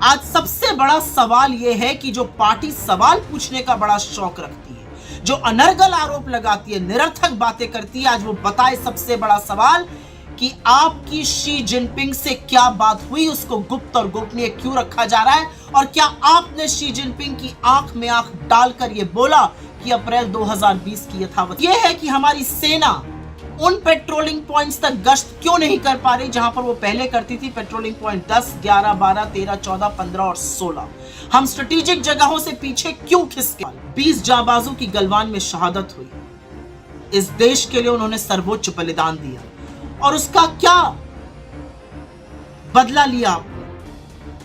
आज सबसे बड़ा सवाल यह है कि जो पार्टी सवाल पूछने का बड़ा शौक रखती है, जो अनर्गल आरोप लगाती है, निरर्थक बातें करती है, आज वो बताए सबसे बड़ा सवाल कि आपकी शी जिनपिंग से क्या बात हुई, उसको गुप्त और गोपनीय क्यों रखा जा रहा है, और क्या आपने शी जिनपिंग की आंख में आंख डालकर यह बोला कि अप्रैल 2020 की यथावत यह है कि हमारी सेना उन पेट्रोलिंग पॉइंट्स तक गश्त क्यों नहीं कर पा रही जहां पर वो पहले करती थी। पेट्रोलिंग पॉइंट 10, 11, 12, 13, 14, 15 और 16 हम स्ट्रेटेजिक जगहों से पीछे क्यों खिसके। 20 जाबाजों की गलवान में शहादत हुई। इस देश के लिए उन्होंने सर्वोच्च बलिदान दिया और उसका क्या बदला लिया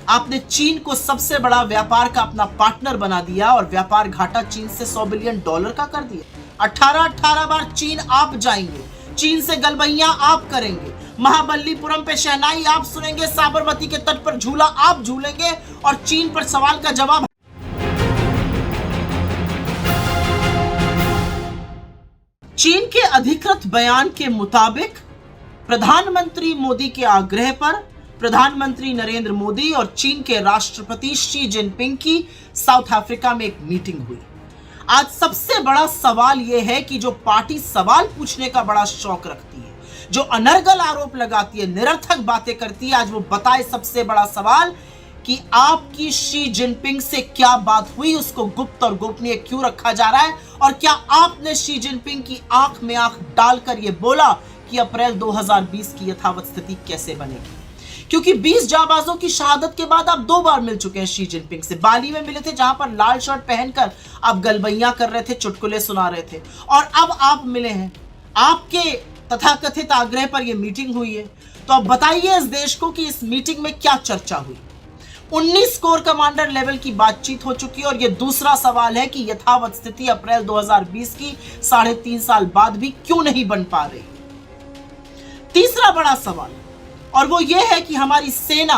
आपने चीन को सबसे बड़ा व्यापार का अपना पार्टनर बना दिया और व्यापार घाटा चीन से $100 बिलियन का कर दिया। 18 बार चीन आप जाएंगे, चीन से गलबैयां आप करेंगे, महाबलीपुरम पे शहनाई आप सुनेंगे, साबरमती के तट पर झूला आप झूलेंगे और चीन पर सवाल का जवाब। चीन के अधिकृत बयान के मुताबिक प्रधानमंत्री मोदी के आग्रह पर प्रधानमंत्री नरेंद्र मोदी और चीन के राष्ट्रपति शी जिनपिंग की साउथ अफ्रीका में एक मीटिंग हुई। आज सबसे बड़ा सवाल यह है कि जो पार्टी सवाल पूछने का बड़ा शौक रखती है, जो अनर्गल आरोप लगाती है, निरर्थक बातें करती है, आज वो बताए सबसे बड़ा सवाल कि आपकी शी जिनपिंग से क्या बात हुई, उसको गुप्त और गोपनीय क्यों रखा जा रहा है, और क्या आपने शी जिनपिंग की आंख में आंख डालकर यह बोला कि अप्रैल 2020 की यथावत स्थिति कैसे बनेगी। क्योंकि 20 जाबाजों की शहादत के बाद आप 2 बार मिल चुके हैं शी जिनपिंग से। बाली में मिले थे जहां पर लाल शर्ट पहनकर आप गलबैयां कर रहे थे, चुटकुले सुना रहे थे, और अब आप मिले हैं, आपके तथाकथित आग्रह पर यह मीटिंग हुई है। तो अब बताइए इस देश को कि इस मीटिंग में क्या चर्चा हुई। 19 कोर कमांडर लेवल की बातचीत हो चुकी है और यह दूसरा सवाल है कि यथावत स्थिति अप्रैल 2020 की 3.5 साल बाद भी क्यों नहीं बन पा रही। तीसरा बड़ा सवाल और वो ये है कि हमारी सेना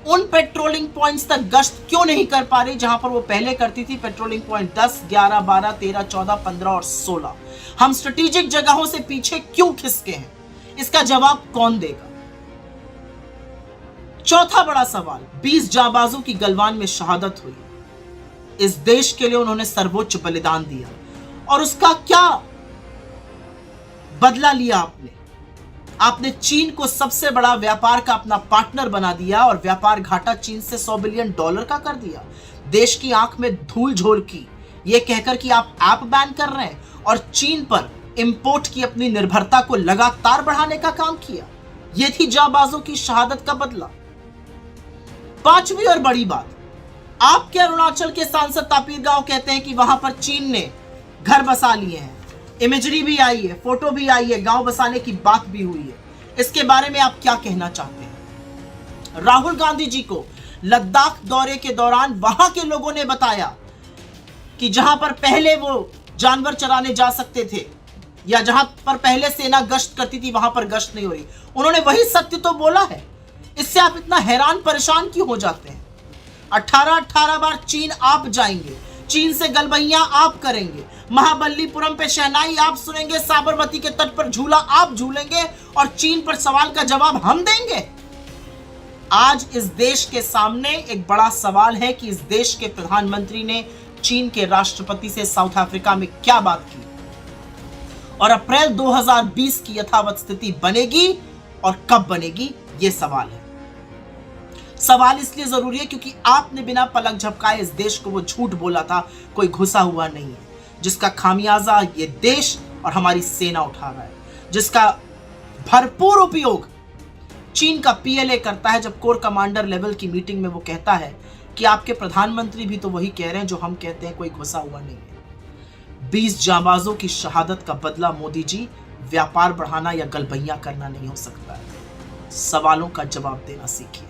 उन पेट्रोलिंग पॉइंट्स तक गश्त क्यों नहीं कर पा रही जहां पर वो पहले करती थी। पेट्रोलिंग पॉइंट 10, 11, 12, 13, 14, 15 और 16 हम स्ट्रेटेजिक जगहों से पीछे क्यों खिसके हैं, इसका जवाब कौन देगा। चौथा बड़ा सवाल, 20 जाबाजों की गलवान में शहादत हुई। इस देश के लिए उन्होंने सर्वोच्च बलिदान दिया और उसका क्या बदला लिया आपने चीन को सबसे बड़ा व्यापार का अपना पार्टनर बना दिया और व्यापार घाटा चीन से $100 बिलियन का कर दिया। देश की आंख में धूल झोल की यह कहकर कि आप ऐप बैन कर रहे हैं और चीन पर इंपोर्ट की अपनी निर्भरता को लगातार बढ़ाने का काम किया। यह थी जाबाजों की शहादत का बदला। पांचवी और बड़ी बात, आपके अरुणाचल के सांसद तापिर गांव कहते हैं कि वहां पर चीन ने घर बसा लिए हैं। इमेजरी भी आई है, फोटो भी आई है, गांव बसाने की बात भी हुई है। इसके बारे में आप क्या कहना चाहते हैं। राहुल गांधी जी को लद्दाख दौरे के दौरान वहां के लोगों ने बताया कि जहां पर पहले वो जानवर चराने जा सकते थे या जहां पर पहले सेना गश्त करती थी वहां पर गश्त नहीं हो रही। उन्होंने वही सत्य तो बोला है, इससे आप इतना हैरान परेशान क्यों हो जाते हैं। 18 बार चीन आप जाएंगे, चीन से गलबैयां आप करेंगे, महाबलीपुरम पे शहनाई आप सुनेंगे, साबरमती के तट पर झूला आप झूलेंगे और चीन पर सवाल का जवाब हम देंगे। आज इस देश के सामने एक बड़ा सवाल है कि इस देश के प्रधानमंत्री ने चीन के राष्ट्रपति से साउथ अफ्रीका में क्या बात की और अप्रैल 2020 की यथावत स्थिति बनेगी और कब बनेगी, यह सवाल है। सवाल इसलिए जरूरी है क्योंकि आपने बिना पलक झपकाए इस देश को वो झूठ बोला था, कोई घुसा हुआ नहीं है, जिसका खामियाजा ये देश और हमारी सेना उठा रहा है, जिसका भरपूर उपयोग चीन का पीएलए करता है। जब कोर कमांडर लेवल की मीटिंग में वो कहता है कि आपके प्रधानमंत्री भी तो वही कह रहे हैं जो हम कहते हैं, कोई घुसा हुआ नहीं है। 20 जाबाजों की शहादत का बदला मोदी जी व्यापार बढ़ाना या गलबैयां करना नहीं हो सकता है। सवालों का जवाब देना सीखिए।